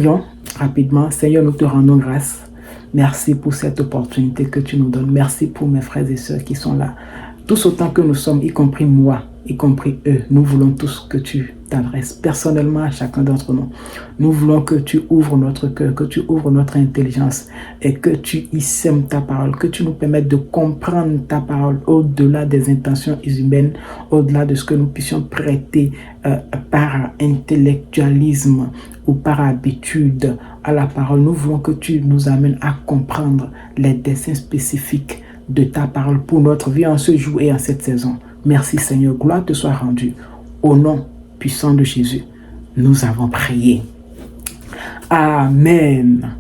Prions rapidement. Seigneur, nous te rendons grâce. Merci pour cette opportunité que tu nous donnes. Merci pour mes frères et sœurs qui sont là. Tous autant que nous sommes, y compris moi, y compris eux, nous voulons tous que tu t'adresses personnellement à chacun d'entre nous. Nous voulons que tu ouvres notre cœur, que tu ouvres notre intelligence et que tu y sèmes ta parole, que tu nous permettes de comprendre ta parole au-delà des intentions humaines, au-delà de ce que nous puissions prêter par intellectualisme ou par habitude à la parole. Nous voulons que tu nous amènes à comprendre les desseins spécifiques de ta parole pour notre vie en ce jour et en cette saison. Merci Seigneur, gloire te soit rendue. Au nom puissant de Jésus, nous avons prié. Amen.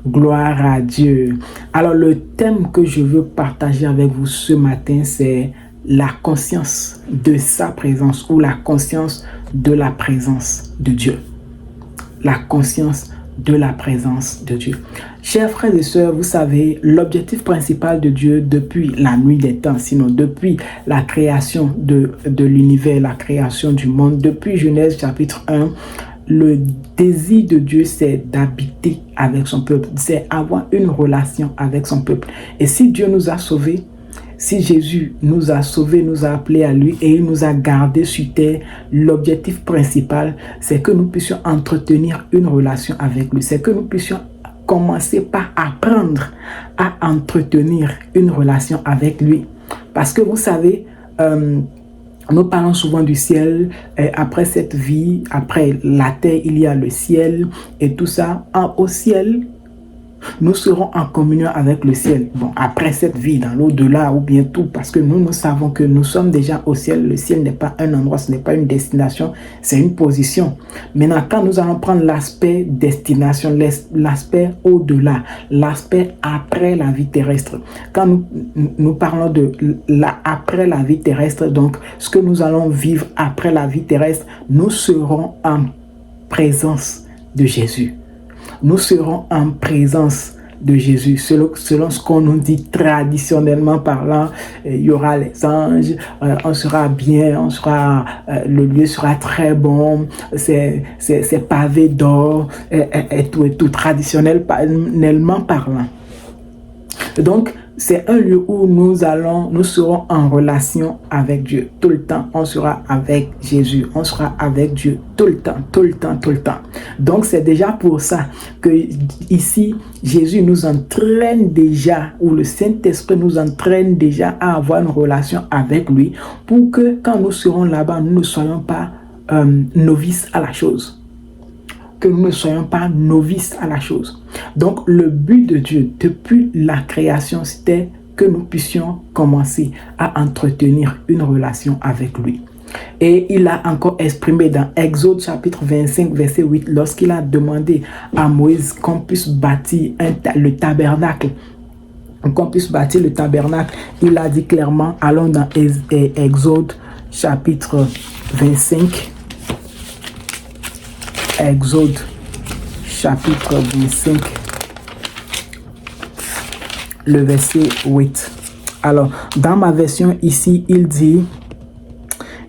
Gloire à Dieu. Alors le thème que je veux partager avec vous ce matin, c'est la conscience de sa présence ou la conscience de la présence de Dieu. La conscience de la présence de Dieu. Chers frères et sœurs, vous savez, l'objectif principal de Dieu depuis la nuit des temps, sinon depuis la création de l'univers, la création du monde, depuis Genèse chapitre 1, le désir de Dieu, c'est d'habiter avec son peuple, c'est avoir une relation avec son peuple. Et si Dieu nous a sauvés, si Jésus nous a sauvés, nous a appelés à lui et il nous a gardés sur terre, l'objectif principal, c'est que nous puissions entretenir une relation avec lui. C'est que nous puissions commencer par apprendre à entretenir une relation avec lui. Parce que vous savez, nous parlons souvent du ciel, après cette vie, après la terre, il y a le ciel et tout ça. Au ciel, nous serons en communion avec le ciel. Bon, après cette vie, dans l'au-delà ou bien tout, parce que nous savons que nous sommes déjà au ciel. Le ciel n'est pas un endroit, ce n'est pas une destination, c'est une position. Maintenant, quand nous allons prendre l'aspect destination, l'aspect au-delà, l'aspect après la vie terrestre, quand nous parlons de après la vie terrestre, donc ce que nous allons vivre après la vie terrestre, nous serons en présence de Jésus. Nous serons en présence de Jésus. Selon ce qu'on nous dit traditionnellement parlant, il y aura les anges, on sera bien, le lieu sera très bon, c'est pavé d'or et tout traditionnellement parlant. Donc, c'est un lieu où nous serons en relation avec Dieu. Tout le temps, on sera avec Jésus. On sera avec Dieu tout le temps, tout le temps, tout le temps. Donc, c'est déjà pour ça que ici, Jésus nous entraîne déjà, ou le Saint-Esprit nous entraîne déjà à avoir une relation avec lui pour que quand nous serons là-bas, nous ne soyons pas novices à la chose. Que nous ne soyons pas novices à la chose. Donc, le but de Dieu, depuis la création, c'était que nous puissions commencer à entretenir une relation avec lui. Et il a encore exprimé dans Exode chapitre 25, verset 8, lorsqu'il a demandé à Moïse qu'on puisse bâtir le tabernacle. Qu'on puisse bâtir le tabernacle, il a dit clairement, allons dans Exode chapitre 25, Exode chapitre 25, le verset 8. Alors, dans ma version ici, il dit,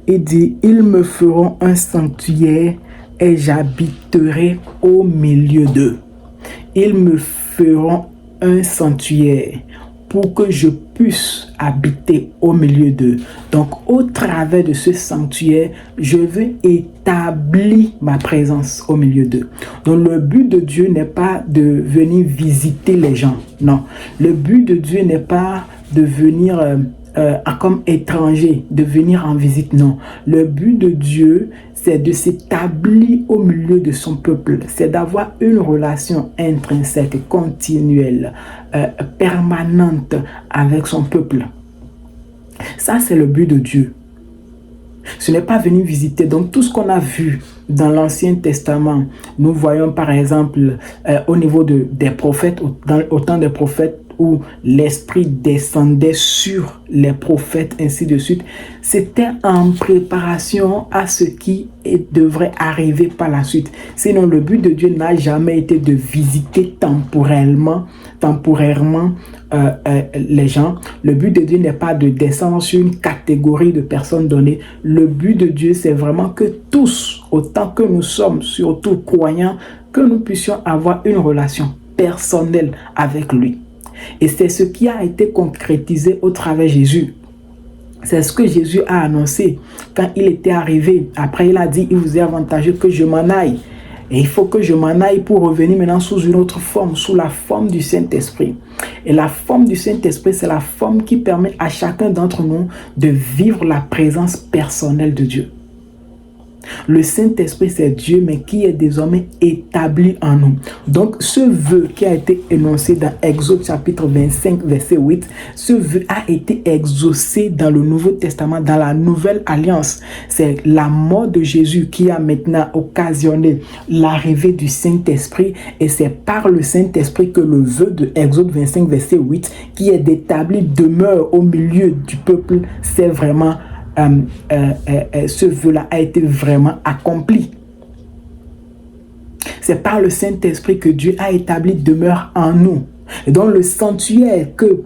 ils me feront un sanctuaire et j'habiterai au milieu d'eux. Ils me feront un sanctuaire pour que je puisse habiter au milieu d'eux. Donc, au travers de ce sanctuaire, je veux établir ma présence au milieu d'eux. Donc, le but de Dieu n'est pas de venir visiter les gens. Non. Le but de Dieu n'est pas de venir comme étranger, de venir en visite. Non. Le but de Dieu, c'est de s'établir au milieu de son peuple. C'est d'avoir une relation intrinsèque, continuelle, permanente avec son peuple. Ça, c'est le but de Dieu. Ce n'est pas venir visiter. Donc, tout ce qu'on a vu dans l'Ancien Testament, nous voyons par exemple au niveau des prophètes, au temps des prophètes, où l'Esprit descendait sur les prophètes, ainsi de suite. C'était en préparation à ce qui devrait arriver par la suite. Sinon, le but de Dieu n'a jamais été de visiter temporairement les gens. Le but de Dieu n'est pas de descendre sur une catégorie de personnes données. Le but de Dieu, c'est vraiment que tous, autant que nous sommes, surtout croyants, que nous puissions avoir une relation personnelle avec lui. Et c'est ce qui a été concrétisé au travers de Jésus. C'est ce que Jésus a annoncé quand il était arrivé. Après, il a dit, il vous est avantageux que je m'en aille. Et il faut que je m'en aille pour revenir maintenant sous une autre forme, sous la forme du Saint-Esprit. Et la forme du Saint-Esprit, c'est la forme qui permet à chacun d'entre nous de vivre la présence personnelle de Dieu. Le Saint-Esprit, c'est Dieu, mais qui est désormais établi en nous. Donc, ce vœu qui a été énoncé dans Exode chapitre 25, verset 8, ce vœu a été exaucé dans le Nouveau Testament, dans la Nouvelle Alliance. C'est la mort de Jésus qui a maintenant occasionné l'arrivée du Saint-Esprit, et c'est par le Saint-Esprit que le vœu de Exode 25, verset 8, qui est d'établir demeure au milieu du peuple, c'est vraiment ce vœu-là a été vraiment accompli. C'est par le Saint-Esprit que Dieu a établi demeure en nous. Et donc le sanctuaire que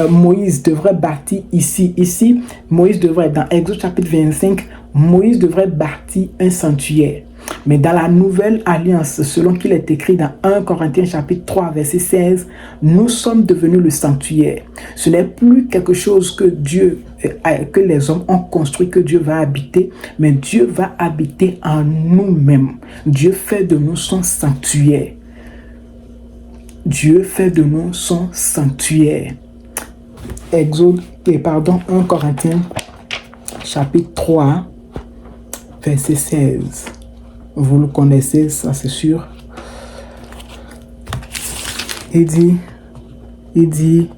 Moïse devrait bâtir ici, Moïse devrait, dans Exode chapitre 25, Moïse devrait bâtir un sanctuaire. Mais dans la nouvelle alliance, selon qu'il est écrit dans 1 Corinthiens chapitre 3, verset 16, nous sommes devenus le sanctuaire. Ce n'est plus quelque chose que que les hommes ont construit, que Dieu va habiter, mais Dieu va habiter en nous-mêmes. Dieu fait de nous son sanctuaire. Dieu fait de nous son sanctuaire. 1 Corinthiens chapitre 3, verset 16. Vous le connaissez, ça c'est sûr. Il dit,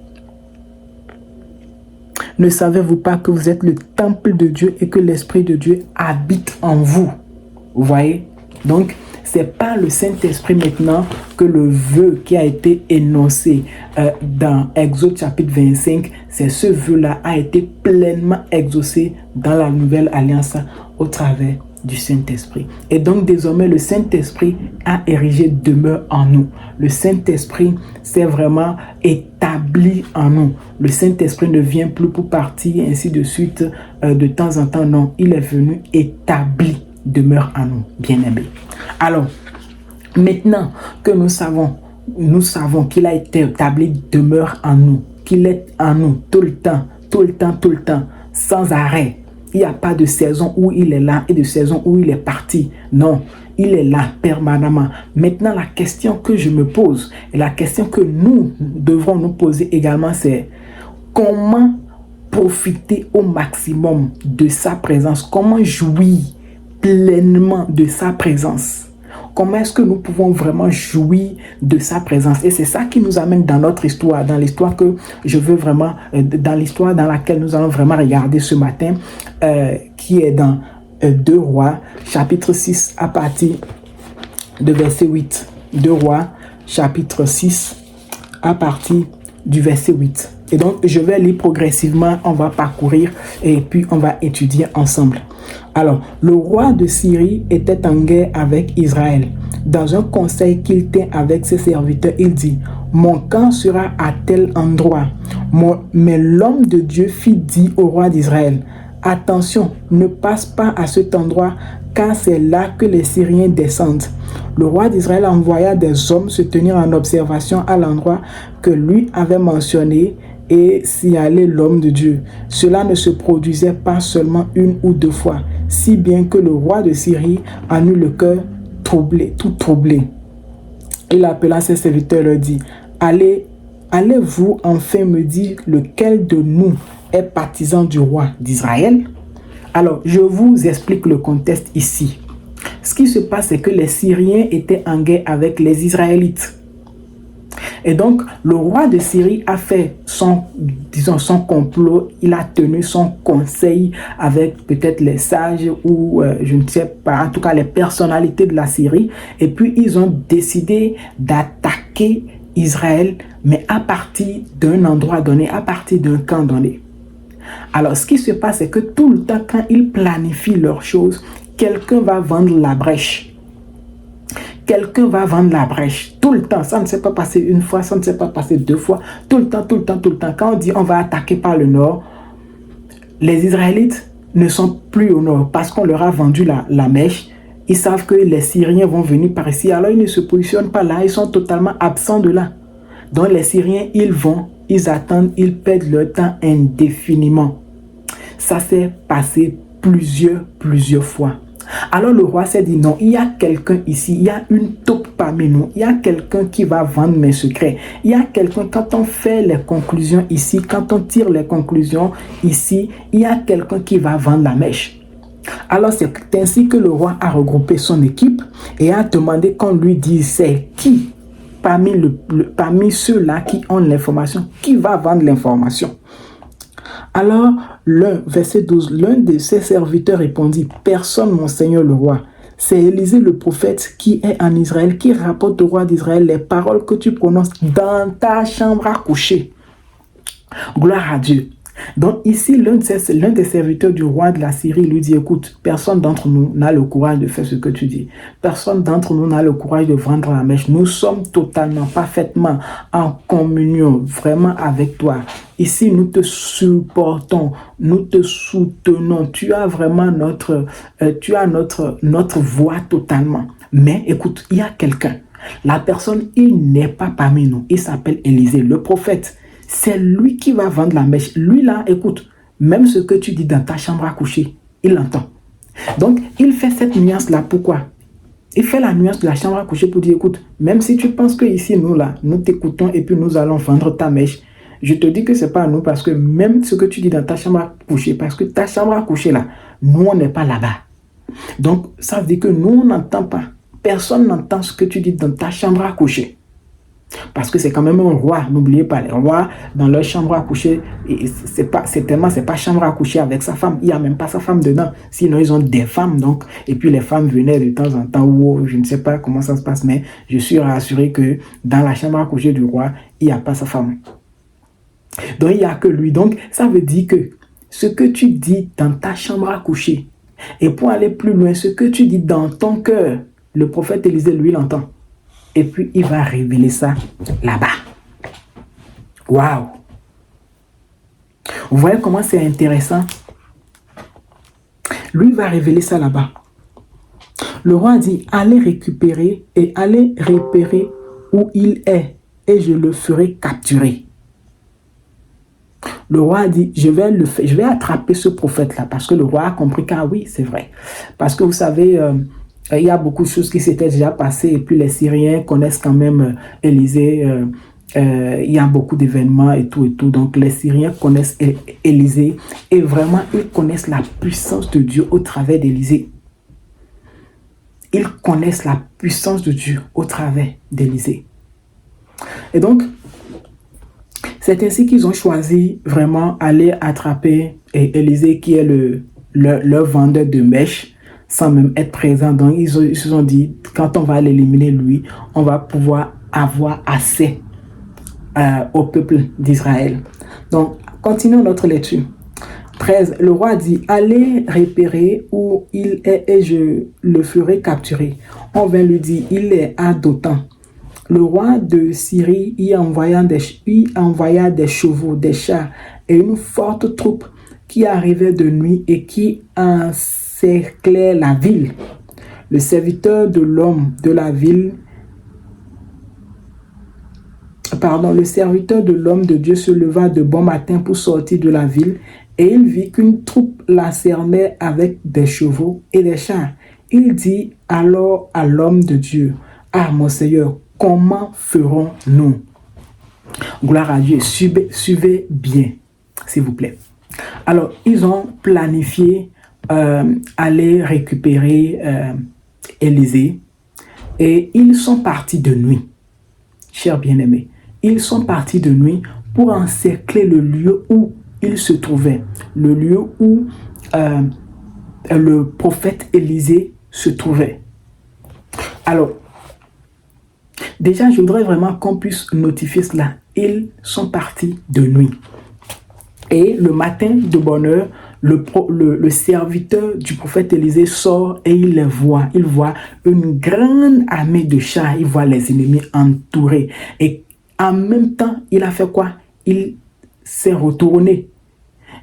ne savez-vous pas que vous êtes le temple de Dieu et que l'Esprit de Dieu habite en vous? Vous voyez? Donc, c'est par le Saint-Esprit maintenant que le vœu qui a été énoncé dans Exode chapitre 25, c'est ce vœu-là a été pleinement exaucé dans la nouvelle alliance au travers du Saint-Esprit. Et donc désormais le Saint-Esprit a érigé demeure en nous. Le Saint-Esprit s'est vraiment établi en nous. Le Saint-Esprit ne vient plus pour partir ainsi de suite de temps en temps. Non, il est venu établi demeure en nous, bien-aimés. Alors, maintenant que nous savons qu'il a été établi demeure en nous, qu'il est en nous tout le temps, sans arrêt. Il n'y a pas de saison où il est là et de saison où il est parti. Non, il est là permanemment. Maintenant, la question que je me pose et la question que nous devrons nous poser également, c'est comment profiter au maximum de sa présence? Comment jouir pleinement de sa présence? Comment est-ce que nous pouvons vraiment jouir de sa présence? Et c'est ça qui nous amène dans notre histoire, dans l'histoire que je veux vraiment, dans l'histoire dans laquelle nous allons vraiment regarder ce matin, qui est dans 2 Rois, chapitre 6, à partir de verset 8. 2 Rois, chapitre 6, à partir du verset 8. Et donc, je vais lire progressivement, on va parcourir et puis on va étudier ensemble. Alors, le roi de Syrie était en guerre avec Israël. Dans un conseil qu'il tint avec ses serviteurs, il dit, « Mon camp sera à tel endroit. » Mais l'homme de Dieu fit dire au roi d'Israël, « Attention, ne passe pas à cet endroit, car c'est là que les Syriens descendent. » Le roi d'Israël envoya des hommes se tenir en observation à l'endroit que lui avait mentionné, et s'y allait l'homme de Dieu. Cela ne se produisait pas seulement 1 ou 2 fois, si bien que le roi de Syrie en eut le cœur troublé, tout troublé. Il appela ses serviteurs et leur dit, allez-vous enfin me dire lequel de nous est partisan du roi d'Israël? Alors, je vous explique le contexte ici. Ce qui se passe, c'est que les Syriens étaient en guerre avec les Israélites. Et donc, le roi de Syrie a fait son complot, il a tenu son conseil avec peut-être les sages ou je ne sais pas, en tout cas les personnalités de la Syrie. Et puis, ils ont décidé d'attaquer Israël, mais à partir d'un endroit donné, à partir d'un camp donné. Alors, ce qui se passe, c'est que tout le temps, quand ils planifient leurs choses, quelqu'un va vendre la brèche. Quelqu'un va vendre la brèche. Tout le temps. Ça ne s'est pas passé une fois, ça ne s'est pas passé 2 fois. Tout le temps. Quand on dit on va attaquer par le nord, les Israélites ne sont plus au nord parce qu'on leur a vendu la mèche. Ils savent que les Syriens vont venir par ici. Alors, ils ne se positionnent pas là. Ils sont totalement absents de là. Donc, les Syriens, ils vont, ils attendent, ils perdent leur temps indéfiniment. Ça s'est passé plusieurs fois. Alors, le roi s'est dit, non, il y a quelqu'un ici, il y a une taupe parmi nous, il y a quelqu'un qui va vendre mes secrets. Il y a quelqu'un, quand on fait les conclusions ici, quand on tire les conclusions ici, il y a quelqu'un qui va vendre la mèche. Alors, c'est ainsi que le roi a regroupé son équipe et a demandé qu'on lui dise c'est qui parmi ceux-là qui ont l'information, qui va vendre l'information. Alors, verset 12, l'un de ses serviteurs répondit, personne, mon Seigneur le roi. C'est Élisée le prophète qui est en Israël, qui rapporte au roi d'Israël les paroles que tu prononces dans ta chambre à coucher. Gloire à Dieu. Donc ici, l'un des serviteurs du roi de la Syrie lui dit, écoute, personne d'entre nous n'a le courage de faire ce que tu dis. Personne d'entre nous n'a le courage de vendre la mèche. Nous sommes totalement, parfaitement en communion, vraiment avec toi. Ici, nous te supportons, nous te soutenons. Tu as vraiment notre voix totalement. Mais écoute, il y a quelqu'un. La personne, il n'est pas parmi nous. Il s'appelle Élisée, le prophète. C'est lui qui va vendre la mèche. Lui là, écoute, même ce que tu dis dans ta chambre à coucher, il l'entend. Donc, il fait cette nuance-là. Pourquoi? Il fait la nuance de la chambre à coucher pour dire, écoute, même si tu penses que ici, nous là, nous t'écoutons et puis nous allons vendre ta mèche, je te dis que ce n'est pas nous parce que même ce que tu dis dans ta chambre à coucher, parce que ta chambre à coucher là, nous, on n'est pas là-bas. Donc, ça veut dire que nous, on n'entend pas. Personne n'entend ce que tu dis dans ta chambre à coucher. Parce que c'est quand même un roi, n'oubliez pas, les rois dans leur chambre à coucher, c'est pas chambre à coucher avec sa femme, il n'y a même pas sa femme dedans, sinon ils ont des femmes donc, et puis les femmes venaient de temps en temps, ou je ne sais pas comment ça se passe, mais je suis rassuré que dans la chambre à coucher du roi, il n'y a pas sa femme. Donc il n'y a que lui, donc ça veut dire que ce que tu dis dans ta chambre à coucher, et pour aller plus loin, ce que tu dis dans ton cœur, le prophète Élisée, lui, l'entend. Et puis, il va révéler ça là-bas. Waouh! Vous voyez comment c'est intéressant? Lui va révéler ça là-bas. Le roi dit, allez récupérer et allez repérer où il est et je le ferai capturer. Le roi dit, je vais attraper ce prophète-là parce que le roi a compris qu'ah oui, c'est vrai. Parce que vous savez... il y a beaucoup de choses qui s'étaient déjà passées et puis les Syriens connaissent quand même Élisée. Il y a beaucoup d'événements et tout. Donc les Syriens connaissent Élisée et vraiment ils connaissent la puissance de Dieu au travers d'Élisée. Ils connaissent la puissance de Dieu au travers d'Élisée. Et donc, c'est ainsi qu'ils ont choisi vraiment aller attraper Élisée qui est leur vendeur de mèches, sans même être présent. Donc, ils se sont dit, quand on va l'éliminer, lui, on va pouvoir avoir accès au peuple d'Israël. Donc, continuons notre lecture. 13. Le roi dit, allez repérer où il est et je le ferai capturer. On vint lui dire, il est à Dothan. Le roi de Syrie y envoya des chevaux, des chars et une forte troupe qui arrivait de nuit et qui encerclait la ville. Le serviteur de l'homme de la ville, le serviteur de l'homme de Dieu se leva de bon matin pour sortir de la ville et il vit qu'une troupe la cernait avec des chevaux et des chars. Il dit alors à l'homme de Dieu, « Ah, mon Seigneur, comment ferons-nous » Gloire à Dieu, suivez bien, s'il vous plaît. Alors, ils ont planifié aller récupérer Élisée et ils sont partis de nuit, chers bien-aimés. Ils sont partis de nuit pour encercler le lieu où il se trouvait, le lieu où le prophète Élisée se trouvait. Alors, déjà, je voudrais vraiment qu'on puisse notifier cela. Ils sont partis de nuit. Et le matin de bonne heure, le serviteur du prophète Élisée sort et il les voit. Il voit une grande armée de chars. Il voit les ennemis entourés. Et en même temps, il a fait quoi? Il s'est retourné.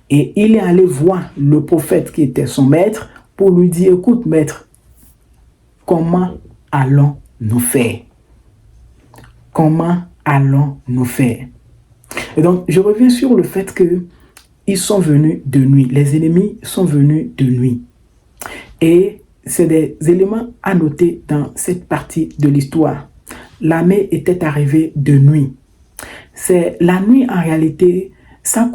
Et il est allé voir le prophète qui était son maître pour lui dire, écoute maître, comment allons-nous faire? Comment allons-nous faire? Et donc, je reviens sur le fait que ils sont venus de nuit. Les ennemis sont venus de nuit. Et c'est des éléments à noter dans cette partie de l'histoire. L'armée était arrivée de nuit. C'est la nuit en réalité, ça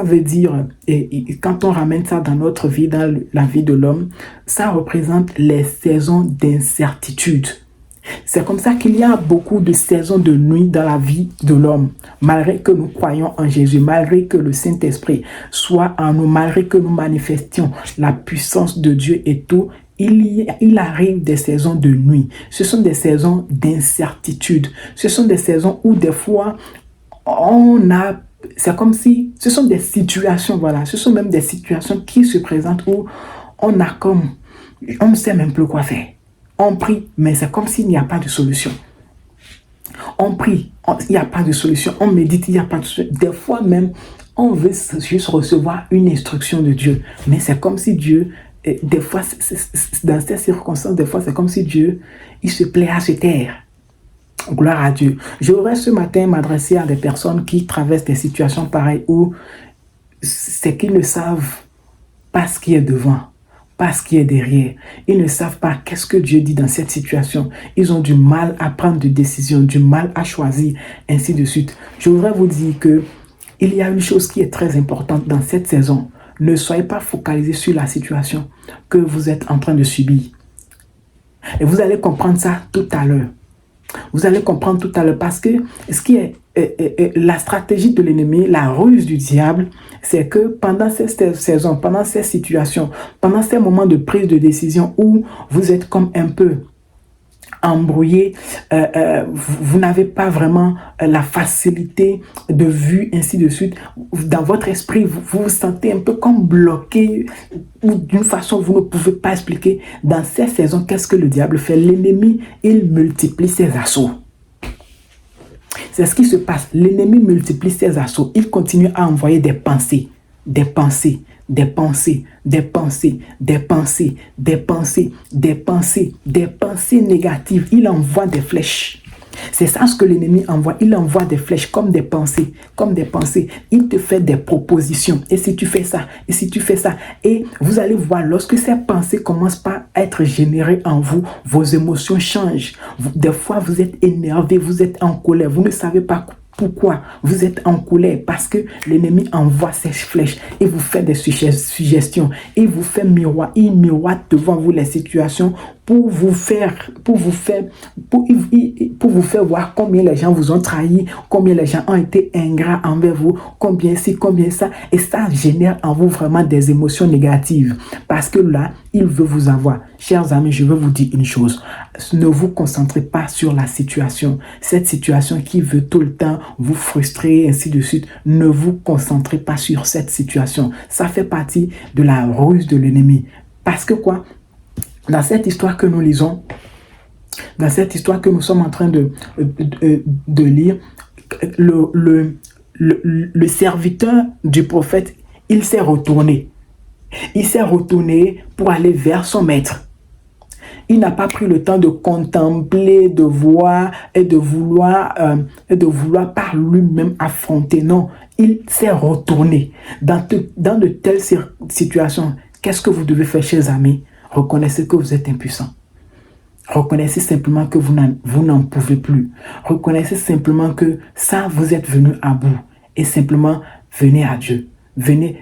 veut dire, et quand on ramène ça dans notre vie, dans la vie de l'homme, ça représente les saisons d'incertitude. C'est comme ça qu'il y a beaucoup de saisons de nuit dans la vie de l'homme. Malgré que nous croyons en Jésus, malgré que le Saint-Esprit soit en nous, malgré que nous manifestions la puissance de Dieu et tout, il arrive des saisons de nuit. Ce sont des saisons d'incertitude. Ce sont des saisons où des fois, c'est comme si, ce sont des situations, voilà, ce sont même des situations qui se présentent où on ne sait même plus quoi faire. On prie, mais c'est comme s'il n'y a pas de solution. On prie, il n'y a pas de solution. On médite, il n'y a pas de solution. Des fois même, on veut juste recevoir une instruction de Dieu. Mais c'est comme si Dieu, des fois, dans ces circonstances, des fois, c'est comme si Dieu, il se plaît à se taire. Gloire à Dieu. Je voudrais ce matin m'adresser à des personnes qui traversent des situations pareilles où c'est qu'ils ne savent pas ce qui est devant. Pas ce qui est derrière. Ils ne savent pas qu'est-ce que Dieu dit dans cette situation. Ils ont du mal à prendre des décisions, du mal à choisir, ainsi de suite. Je voudrais vous dire que il y a une chose qui est très importante dans cette saison. Ne soyez pas focalisés sur la situation que vous êtes en train de subir. Et vous allez comprendre ça tout à l'heure. Vous allez comprendre tout à l'heure parce que ce qui est la stratégie de l'ennemi, la ruse du diable, c'est que pendant cette saison, pendant ces situations, pendant ces moments de prise de décision où vous êtes comme un peu embrouillé, vous n'avez pas vraiment la facilité de vue, ainsi de suite. Dans votre esprit, vous vous sentez un peu comme bloqué ou d'une façon vous ne pouvez pas expliquer. Dans ces saisons, qu'est-ce que le diable fait? L'ennemi, il multiplie ses assauts. C'est ce qui se passe. L'ennemi multiplie ses assauts. Il continue à envoyer des pensées, des pensées, des pensées, des pensées, des pensées, des pensées, des pensées, des pensées négatives. Il envoie des flèches. C'est ça ce que l'ennemi envoie. Il envoie des flèches comme des pensées, comme des pensées. Il te fait des propositions. Et si tu fais ça, et si tu fais ça, et vous allez voir, lorsque ces pensées commencent à être générées en vous, vos émotions changent. Des fois, vous êtes énervé, vous êtes en colère, vous ne savez pas pourquoi vous êtes en colère, parce que l'ennemi envoie ses flèches et vous fait des suggestions. Il vous fait miroir, il miroite devant vous les situations pour vous faire voir combien les gens vous ont trahi, combien les gens ont été ingrats envers vous, combien ci, combien ça. Et ça génère en vous vraiment des émotions négatives. Parce que là, il veut vous avoir. Chers amis, je veux vous dire une chose. Ne vous concentrez pas sur la situation. Cette situation qui veut tout le temps vous frustrer, ainsi de suite. Ne vous concentrez pas sur cette situation. Ça fait partie de la ruse de l'ennemi. Parce que quoi? Dans cette histoire que nous lisons, dans cette histoire que nous sommes en train de lire, le serviteur du prophète, il s'est retourné. Il s'est retourné pour aller vers son maître. Il n'a pas pris le temps de contempler, de voir et de vouloir par lui-même affronter. Non, il s'est retourné. Dans de telles situations, qu'est-ce que vous devez faire, chers amis? Reconnaissez que vous êtes impuissant. Reconnaissez simplement que vous n'en pouvez plus. Reconnaissez simplement que ça, vous êtes venu à bout. Et simplement, venez à Dieu. Venez,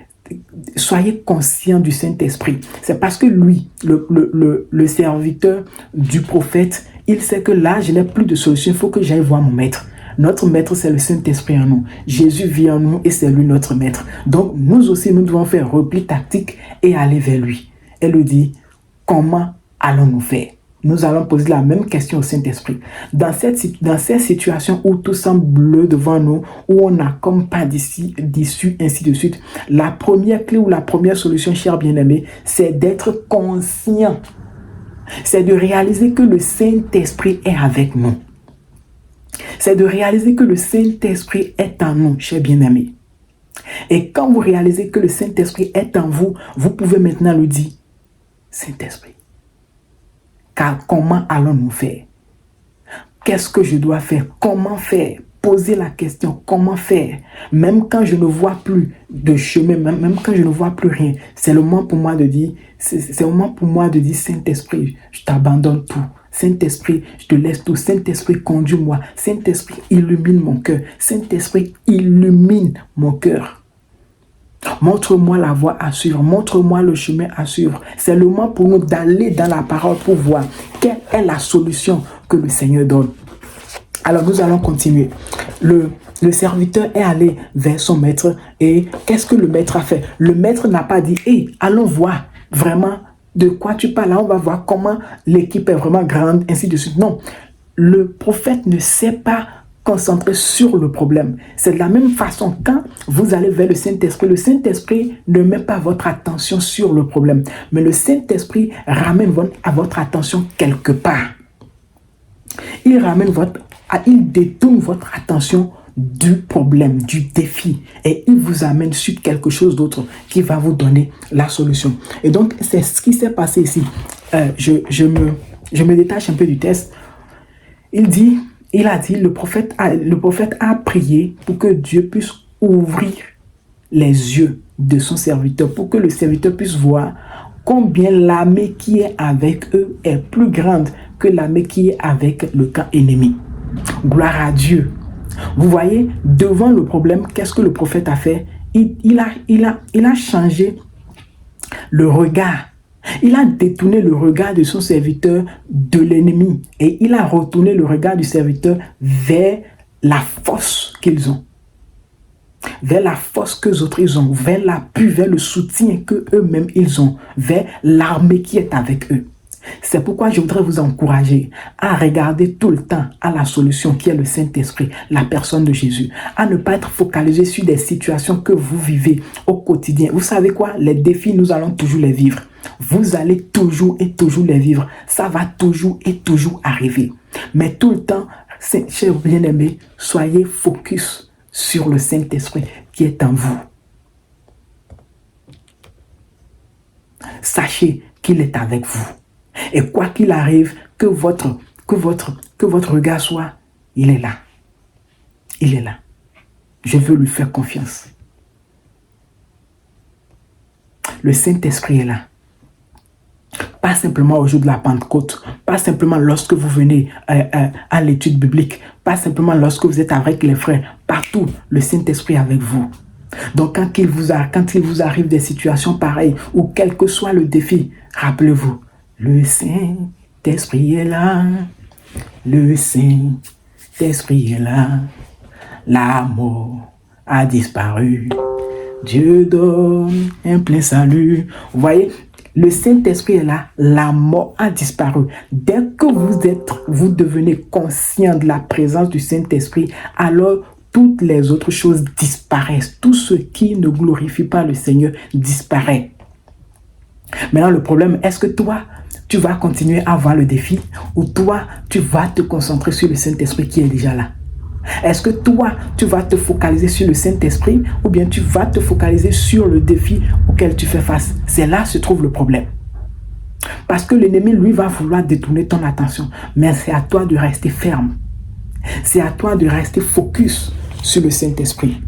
soyez conscient du Saint-Esprit. C'est parce que lui, le serviteur du prophète, il sait que là, je n'ai plus de solution. Il faut que j'aille voir mon maître. Notre maître, c'est le Saint-Esprit en nous. Jésus vit en nous et c'est lui notre maître. Donc, nous aussi, nous devons faire repli tactique et aller vers lui. Elle lui dit, comment allons-nous faire? Nous allons poser la même question au Saint-Esprit. Dans ces situations où tout semble bleu devant nous, où on n'a comme pas d'issue, ainsi de suite, la première clé ou la première solution, chers bien-aimés, c'est d'être conscient. C'est de réaliser que le Saint-Esprit est avec nous. C'est de réaliser que le Saint-Esprit est en nous, chers bien-aimés. Et quand vous réalisez que le Saint-Esprit est en vous, vous pouvez maintenant lui dire, Saint-Esprit, car comment allons-nous faire? Qu'est-ce que je dois faire? Comment faire? Poser la question, comment faire? Même quand je ne vois plus de chemin, même quand je ne vois plus rien, c'est le moment pour moi de dire, c'est le moment pour moi de dire, Saint-Esprit, je t'abandonne tout. Saint-Esprit, je te laisse tout. Saint-Esprit, conduis-moi. Saint-Esprit, illumine mon cœur. Saint-Esprit, illumine mon cœur. Montre-moi la voie à suivre. Montre-moi le chemin à suivre. C'est le moment pour nous d'aller dans la parole pour voir quelle est la solution que le Seigneur donne. Alors nous allons continuer. Le serviteur est allé vers son maître et qu'est-ce que le maître a fait? Le maître n'a pas dit, hey, allons voir vraiment de quoi tu parles. Là, on va voir comment l'équipe est vraiment grande, ainsi de suite. Non, le prophète ne s'est pas concentré sur le problème. C'est de la même façon quand vous allez vers le Saint-Esprit ne met pas votre attention sur le problème, mais le Saint-Esprit ramène votre attention quelque part. Il détourne votre attention du problème, du défi, et il vous amène sur quelque chose d'autre qui va vous donner la solution. Et donc, c'est ce qui s'est passé ici. Je me détache un peu du texte. Il a dit, le prophète a prié pour que Dieu puisse ouvrir les yeux de son serviteur, pour que le serviteur puisse voir combien l'armée qui est avec eux est plus grande que l'armée qui est avec le camp ennemi. Gloire à Dieu. Vous voyez, devant le problème, qu'est-ce que le prophète a fait? Il a changé le regard. Il a détourné le regard de son serviteur de l'ennemi et il a retourné le regard du serviteur vers la force qu'ils ont. Vers la force que les autres ils ont, vers l'appui, vers le soutien que eux-mêmes ils ont, vers l'armée qui est avec eux. C'est pourquoi je voudrais vous encourager à regarder tout le temps à la solution qui est le Saint-Esprit, la personne de Jésus, à ne pas être focalisé sur des situations que vous vivez au quotidien. Vous savez quoi? Les défis, nous allons toujours les vivre. Vous allez toujours et toujours les vivre. Ça va toujours et toujours arriver. Mais tout le temps, chers bien-aimés, soyez focus sur le Saint-Esprit qui est en vous. Sachez qu'il est avec vous. Et quoi qu'il arrive, que votre regard soit, il est là. Il est là. Je veux lui faire confiance. Le Saint-Esprit est là. Pas simplement au jour de la Pentecôte, pas simplement lorsque vous venez à l'étude biblique, pas simplement lorsque vous êtes avec les frères, partout, le Saint-Esprit est avec vous. Donc quand il vous arrive des situations pareilles, ou quel que soit le défi, rappelez-vous, le Saint-Esprit est là, le Saint-Esprit est là, la mort a disparu, Dieu donne un plein salut. Vous voyez, le Saint-Esprit est là, la mort a disparu. Dès que vous devenez conscient de la présence du Saint-Esprit, alors toutes les autres choses disparaissent. Tout ce qui ne glorifie pas le Seigneur disparaît. Maintenant, le problème, est-ce que toi, tu vas continuer à voir le défi ou toi, tu vas te concentrer sur le Saint-Esprit qui est déjà là? Est-ce que toi, tu vas te focaliser sur le Saint-Esprit ou bien tu vas te focaliser sur le défi auquel tu fais face? C'est là que se trouve le problème. Parce que l'ennemi, lui, va vouloir détourner ton attention. Mais c'est à toi de rester ferme. C'est à toi de rester focus sur le Saint-Esprit.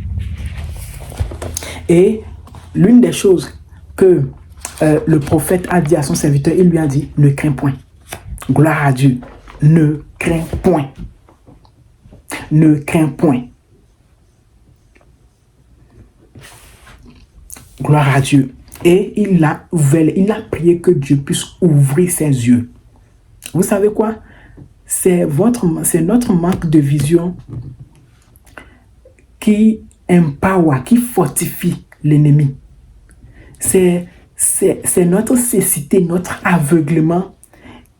Et l'une des choses que le prophète a dit à son serviteur, il lui a dit, ne crains point. Gloire à Dieu. Ne crains point. Ne crains point. Gloire à Dieu. Et il a prié que Dieu puisse ouvrir ses yeux. Vous savez quoi? C'est notre manque de vision qui empower, qui fortifie l'ennemi. C'est notre cécité, notre aveuglement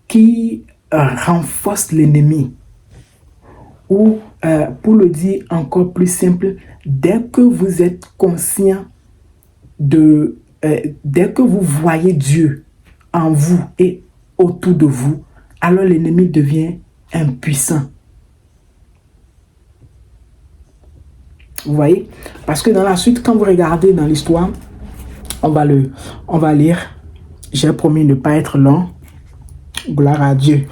qui renforce l'ennemi. Ou, pour le dire encore plus simple, dès que vous êtes conscient dès que vous voyez Dieu en vous et autour de vous, alors l'ennemi devient impuissant. Vous voyez? Parce que dans la suite, quand vous regardez dans l'histoire, on va lire. J'ai promis de ne pas être long. Gloire à Dieu.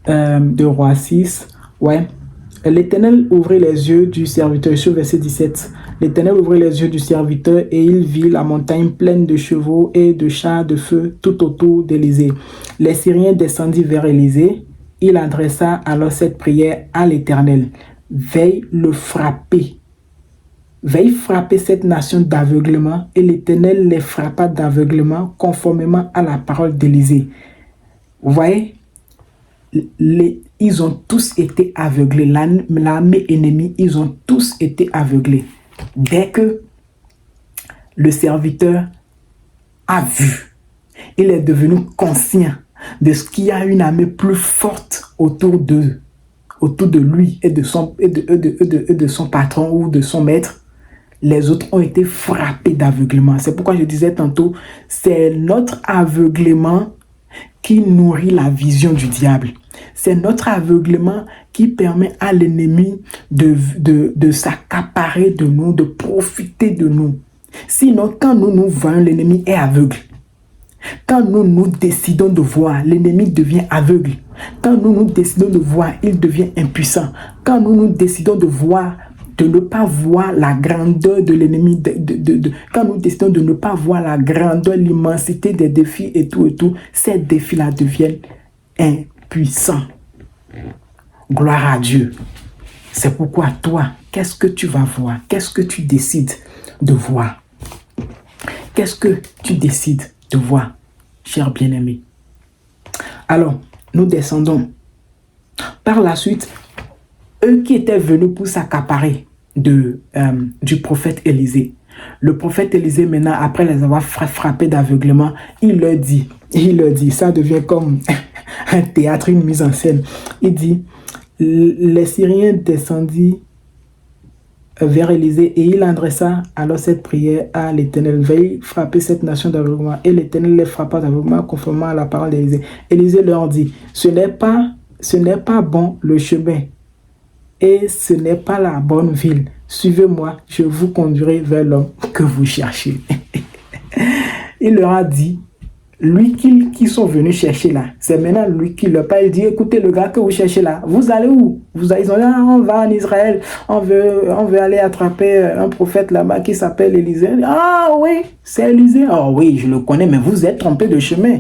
De Roi 6, ouais. L'Éternel ouvrit les yeux du serviteur, sur verset 17. L'Éternel ouvrit les yeux du serviteur et il vit la montagne pleine de chevaux et de chars de feu tout autour d'Élysée. Les Syriens descendirent vers Élysée. Il adressa alors cette prière à l'Éternel. Veille le frapper. Veille frapper cette nation d'aveuglement, et l'Éternel les frappa d'aveuglement conformément à la parole d'Élysée. Vous voyez, ils ont tous été aveuglés. L'armée ennemie, ils ont tous été aveuglés. Dès que le serviteur a vu, il est devenu conscient de ce qu'il y a une armée plus forte autour de lui et de son patron ou de son maître. Les autres ont été frappés d'aveuglement. C'est pourquoi je disais tantôt, c'est notre aveuglement qui nourrit la vision du diable. C'est notre aveuglement qui permet à l'ennemi de s'accaparer de nous, de profiter de nous. Sinon, quand nous voyons, l'ennemi est aveugle. Quand nous décidons de voir, l'ennemi devient aveugle. Quand nous décidons de voir, il devient impuissant. Quand nous décidons de voir, de ne pas voir la grandeur de l'ennemi, quand nous décidons de ne pas voir la grandeur, l'immensité des défis et tout, ces défis-là deviennent impuissants. Gloire à Dieu. C'est pourquoi toi, qu'est-ce que tu vas voir? Qu'est-ce que tu décides de voir? Qu'est-ce que tu décides de voir, cher bien-aimé? Alors, nous descendons. Par la suite, eux qui étaient venus pour s'accaparer du prophète Élisée. Le prophète Élisée, maintenant, après les avoir frappés d'aveuglement, il leur dit, ça devient comme un théâtre, une mise en scène. Il dit, les Syriens descendirent vers Élisée et il adressa alors cette prière à l'Éternel. Veille frapper cette nation d'aveuglement. Et l'Éternel les frappa d'aveuglement conformément à la parole d'Élisée. Élisée leur dit, ce n'est pas bon le chemin et ce n'est pas la bonne ville. Suivez-moi, je vous conduirai vers l'homme que vous cherchez. Il leur a dit, lui qui sont venus chercher là, c'est maintenant lui qui leur parle. Il dit, écoutez le gars que vous cherchez là, vous allez où? Ils ont dit, on va en Israël, on veut aller attraper un prophète là-bas qui s'appelle Élisée. Ah oui, c'est Élisée. Ah oui, je le connais, mais vous êtes trompé de chemin.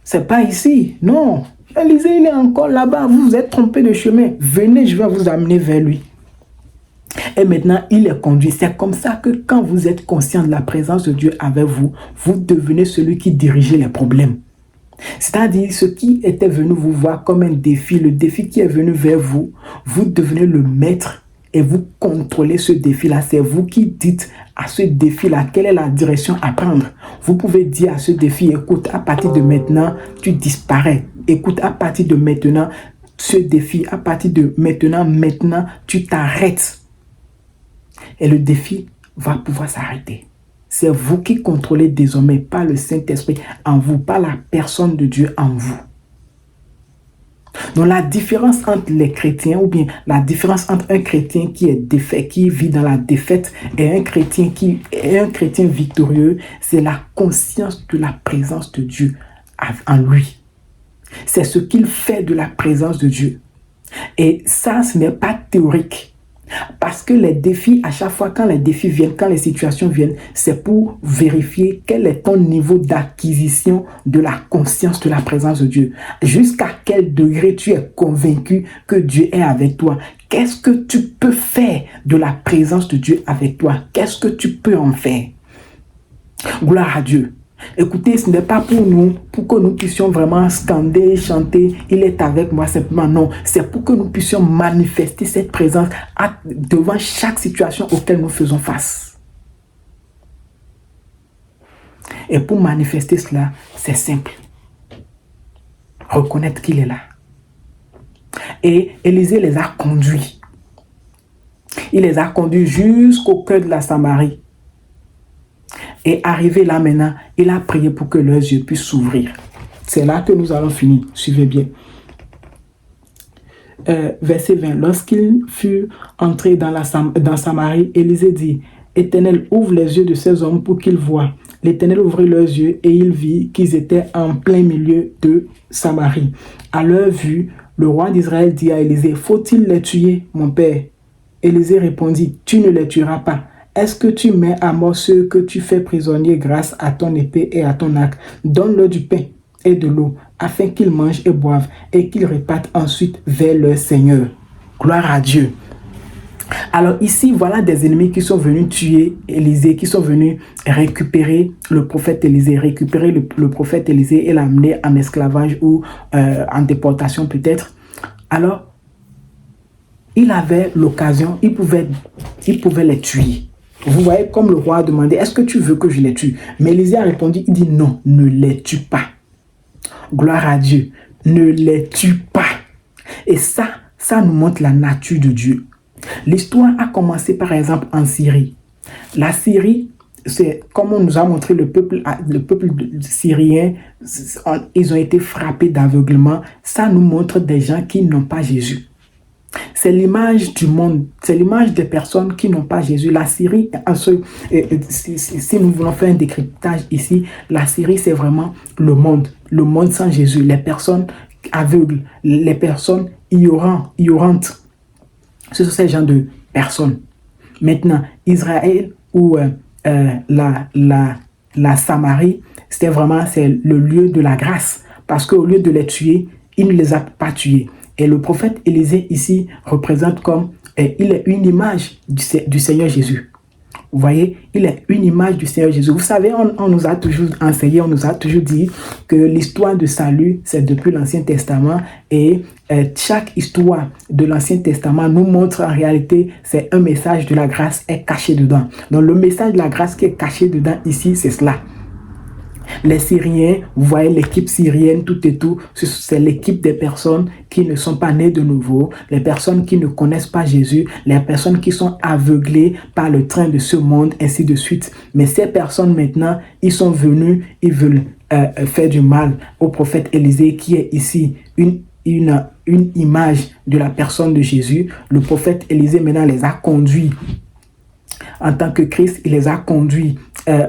C'est pas ici, non. Élisée, il est encore là-bas, vous vous êtes trompé de chemin. Venez, je vais vous amener vers lui. Et maintenant, il est conduit. C'est comme ça que quand vous êtes conscient de la présence de Dieu avec vous, vous devenez celui qui dirigeait les problèmes. C'est-à-dire, ce qui était venu vous voir comme un défi, le défi qui est venu vers vous, vous devenez le maître et vous contrôlez ce défi-là. C'est vous qui dites à ce défi-là quelle est la direction à prendre. Vous pouvez dire à ce défi, écoute, à partir de maintenant, tu disparais. Écoute, à partir de maintenant, ce défi, à partir de maintenant, tu t'arrêtes. Et le défi va pouvoir s'arrêter. C'est vous qui contrôlez désormais, pas le Saint-Esprit en vous, pas la personne de Dieu en vous. Donc la différence entre les chrétiens, ou bien la différence entre un chrétien qui est défait, qui vit dans la défaite, et un chrétien victorieux, c'est la conscience de la présence de Dieu en lui. C'est ce qu'il fait de la présence de Dieu. Et ça, ce n'est pas théorique. Parce que les défis, à chaque fois, quand les défis viennent, quand les situations viennent, c'est pour vérifier quel est ton niveau d'acquisition de la conscience de la présence de Dieu. Jusqu'à quel degré tu es convaincu que Dieu est avec toi. Qu'est-ce que tu peux faire de la présence de Dieu avec toi? Qu'est-ce que tu peux en faire? Gloire à Dieu. Écoutez, ce n'est pas pour que nous puissions vraiment scander, chanter, il est avec moi simplement, non. C'est pour que nous puissions manifester cette présence devant chaque situation auquel nous faisons face. Et pour manifester cela, c'est simple. Reconnaître qu'il est là. Et Élisée les a conduits. Il les a conduits jusqu'au cœur de la Samarie. Et arrivé là maintenant, il a prié pour que leurs yeux puissent s'ouvrir. C'est là que nous allons finir. Suivez bien. Verset 20. Lorsqu'il fut entré dans Samarie, Élisée dit, Éternel, ouvre les yeux de ces hommes pour qu'ils voient. l'Éternel ouvrit leurs yeux et il vit qu'ils étaient en plein milieu de Samarie. À leur vue, le roi d'Israël dit à Élisée, « Faut-il les tuer, mon père ?» Élisée répondit, « Tu ne les tueras pas. Est-ce que tu mets à mort ceux que tu fais prisonniers grâce à ton épée et à ton arc? Donne-leur du pain et de l'eau, afin qu'ils mangent et boivent, et qu'ils repartent ensuite vers leur Seigneur. » Gloire à Dieu. Alors ici, voilà des ennemis qui sont venus tuer Élisée, qui sont venus récupérer le prophète Élisée, récupérer le prophète Élisée et l'amener en esclavage ou en déportation peut-être. Alors, il avait l'occasion, il pouvait les tuer. Vous voyez, comme le roi a demandé, est-ce que tu veux que je les tue? Mais Élisée a répondu, il dit non, ne les tue pas. Gloire à Dieu, ne les tue pas. Et ça nous montre la nature de Dieu. L'histoire a commencé par exemple en Syrie. La Syrie, c'est comme on nous a montré le peuple syrien, ils ont été frappés d'aveuglement. Ça nous montre des gens qui n'ont pas Jésus. C'est l'image du monde, c'est l'image des personnes qui n'ont pas Jésus. La Syrie, si nous voulons faire un décryptage ici, la Syrie c'est vraiment le monde sans Jésus, les personnes aveugles, les personnes ignorantes. Ce sont ces gens de personnes. Maintenant, Israël ou la Samarie, c'est le lieu de la grâce. Parce qu'au lieu de les tuer, il ne les a pas tués. Et le prophète Élisée ici représente il est une image du Seigneur Jésus. Vous voyez, il est une image du Seigneur Jésus. Vous savez, on nous a toujours enseigné, on nous a toujours dit que l'histoire de salut, c'est depuis l'Ancien Testament. Et chaque histoire de l'Ancien Testament nous montre en réalité, c'est un message de la grâce est caché dedans. Donc le message de la grâce qui est caché dedans ici, c'est cela. Les Syriens, vous voyez l'équipe syrienne, tout et tout, c'est l'équipe des personnes qui ne sont pas nées de nouveau, les personnes qui ne connaissent pas Jésus, les personnes qui sont aveuglées par le train de ce monde, ainsi de suite. Mais ces personnes maintenant, ils sont venus, ils veulent faire du mal au prophète Élisée qui est ici une image de la personne de Jésus. Le prophète Élisée maintenant les a conduits en tant que Christ, il les a conduits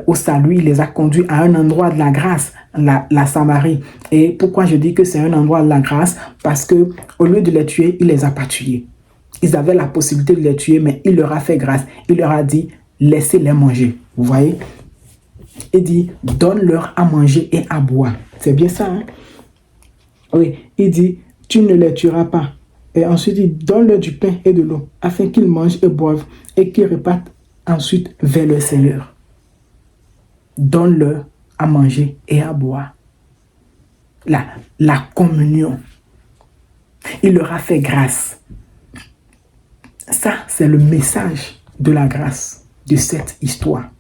au salut, il les a conduits à un endroit de la grâce, la Samarie. Et pourquoi je dis que c'est un endroit de la grâce? Parce que au lieu de les tuer, il les a pas tués. Ils avaient la possibilité de les tuer, mais il leur a fait grâce. Il leur a dit, laissez-les manger. Vous voyez? Il dit, donne-leur à manger et à boire. C'est bien ça, hein? Oui, il dit, tu ne les tueras pas. Et ensuite, il dit, donne-leur du pain et de l'eau, afin qu'ils mangent et boivent, et qu'ils repartent ensuite vers le Seigneur. Donne-leur à manger et à boire. La communion. Il leur a fait grâce. Ça, c'est le message de la grâce de cette histoire.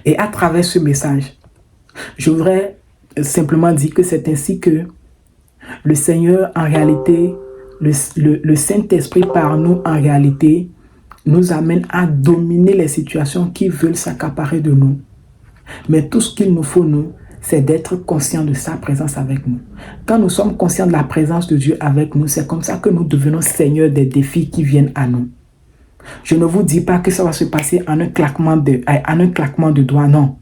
Et à travers ce message, je voudrais simplement dire que c'est ainsi que le Seigneur, en réalité, le Saint-Esprit par nous, en réalité, nous amène à dominer les situations qui veulent s'accaparer de nous. Mais tout ce qu'il nous faut, nous, c'est d'être conscient de sa présence avec nous. Quand nous sommes conscients de la présence de Dieu avec nous, c'est comme ça que nous devenons seigneurs des défis qui viennent à nous. Je ne vous dis pas que ça va se passer en un claquement de doigts, non.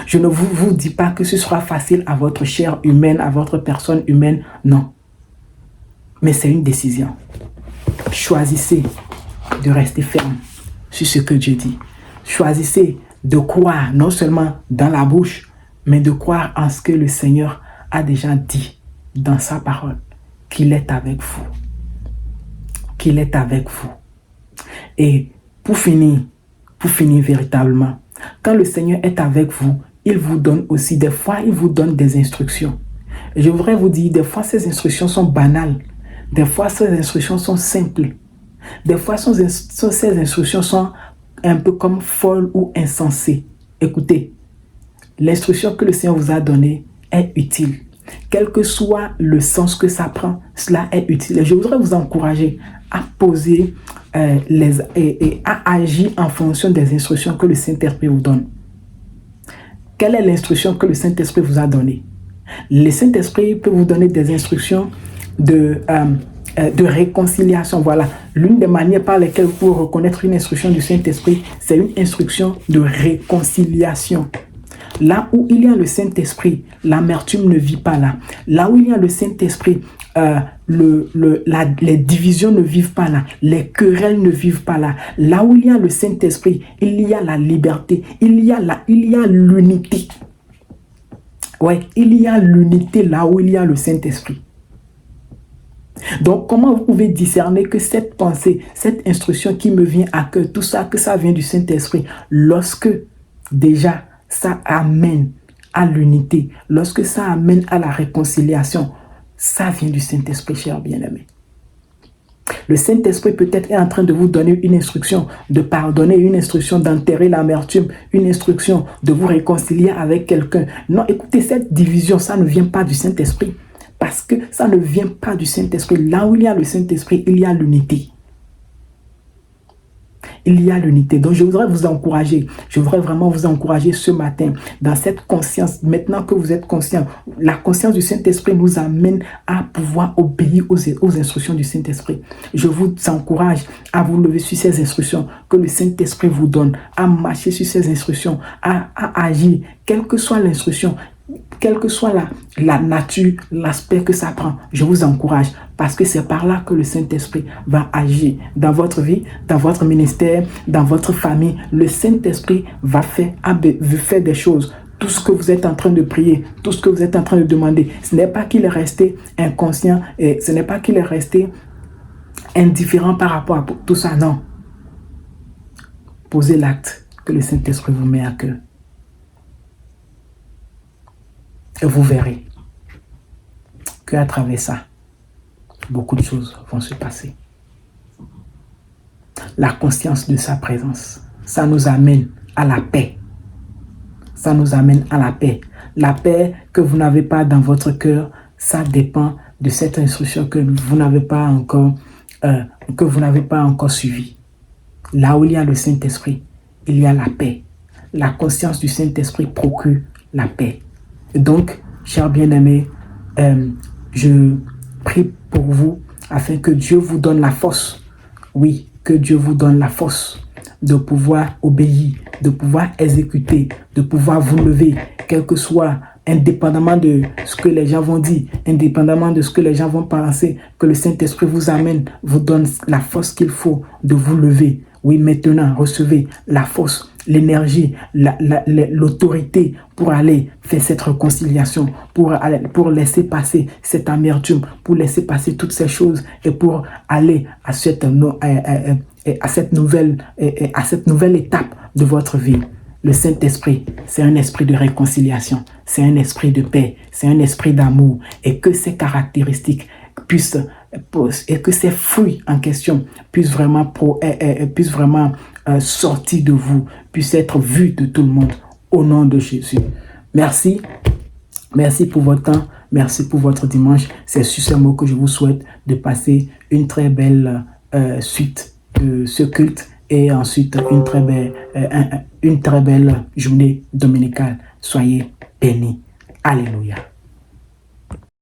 Je ne vous dis pas que ce sera facile à votre chair humaine, à votre personne humaine, non. Mais c'est une décision. Choisissez de rester ferme sur ce que Dieu dit. Choisissez de croire non seulement dans la bouche, mais de croire en ce que le Seigneur a déjà dit dans sa parole, qu'il est avec vous. Qu'il est avec vous. Et pour finir véritablement, quand le Seigneur est avec vous, il vous donne aussi, des fois, il vous donne des instructions. Et je voudrais vous dire, des fois, ces instructions sont banales. Des fois, ces instructions sont simples. Des fois, ces instructions sont un peu comme folles ou insensées. Écoutez, l'instruction que le Seigneur vous a donnée est utile. Quel que soit le sens que ça prend, cela est utile. Et je voudrais vous encourager à poser et à agir en fonction des instructions que le Saint-Esprit vous donne. Quelle est l'instruction que le Saint-Esprit vous a donnée? Le Saint-Esprit peut vous donner des instructions de de réconciliation. Voilà, l'une des manières par lesquelles vous pouvez reconnaître une instruction du Saint-Esprit, c'est une instruction de réconciliation. Là où il y a le Saint-Esprit, l'amertume ne vit pas là. Là où il y a le Saint-Esprit, les divisions ne vivent pas là. Les querelles ne vivent pas là. Là où il y a le Saint-Esprit, il y a la liberté. Il y a l'unité. Ouais, il y a l'unité là où il y a le Saint-Esprit. Donc, comment vous pouvez discerner que cette pensée, cette instruction qui me vient à cœur, tout ça, que ça vient du Saint-Esprit, lorsque déjà ça amène à l'unité, lorsque ça amène à la réconciliation, ça vient du Saint-Esprit, chers bien-aimés. Le Saint-Esprit peut-être est en train de vous donner une instruction de pardonner, une instruction d'enterrer l'amertume, une instruction de vous réconcilier avec quelqu'un. Non, écoutez, cette division, ça ne vient pas du Saint-Esprit. Parce que ça ne vient pas du Saint-Esprit. Là où il y a le Saint-Esprit, il y a l'unité. Il y a l'unité. Donc, je voudrais vous encourager. Je voudrais vraiment vous encourager ce matin dans cette conscience. Maintenant que vous êtes conscient, la conscience du Saint-Esprit nous amène à pouvoir obéir aux instructions du Saint-Esprit. Je vous encourage à vous lever sur ces instructions que le Saint-Esprit vous donne, à marcher sur ces instructions, à agir, quelle que soit l'instruction. Quelle que soit la nature, l'aspect que ça prend, je vous encourage parce que c'est par là que le Saint-Esprit va agir dans votre vie, dans votre ministère, dans votre famille. Le Saint-Esprit va faire des choses. Tout ce que vous êtes en train de prier, tout ce que vous êtes en train de demander, ce n'est pas qu'il est resté inconscient et ce n'est pas qu'il est resté indifférent par rapport à tout ça, non. Posez l'acte que le Saint-Esprit vous met à cœur. Et vous verrez qu'à travers ça, beaucoup de choses vont se passer. La conscience de sa présence, ça nous amène à la paix. Ça nous amène à la paix. La paix que vous n'avez pas dans votre cœur, ça dépend de cette instruction que vous n'avez pas encore suivie. Là où il y a le Saint-Esprit, il y a la paix. La conscience du Saint-Esprit procure la paix. Donc, chers bien-aimés, je prie pour vous afin que Dieu vous donne la force. Oui, que Dieu vous donne la force de pouvoir obéir, de pouvoir exécuter, de pouvoir vous lever, quel que soit, indépendamment de ce que les gens vont dire, indépendamment de ce que les gens vont penser, que le Saint-Esprit vous amène, vous donne la force qu'il faut de vous lever. Oui, maintenant, recevez la force, l'énergie, l'autorité pour aller faire cette réconciliation, pour laisser passer cette amertume, pour laisser passer toutes ces choses et pour aller à cette nouvelle étape de votre vie. Le Saint-Esprit, c'est un esprit de réconciliation, c'est un esprit de paix, c'est un esprit d'amour et que ces caractéristiques puissent et que ces fruits en question puissent vraiment sortir de vous, puissent être vus de tout le monde au nom de Jésus. Merci. Merci pour votre temps. Merci pour votre dimanche. C'est sur ce mot que je vous souhaite de passer une très belle suite de ce culte et ensuite une très belle journée dominicale. Soyez bénis. Alléluia.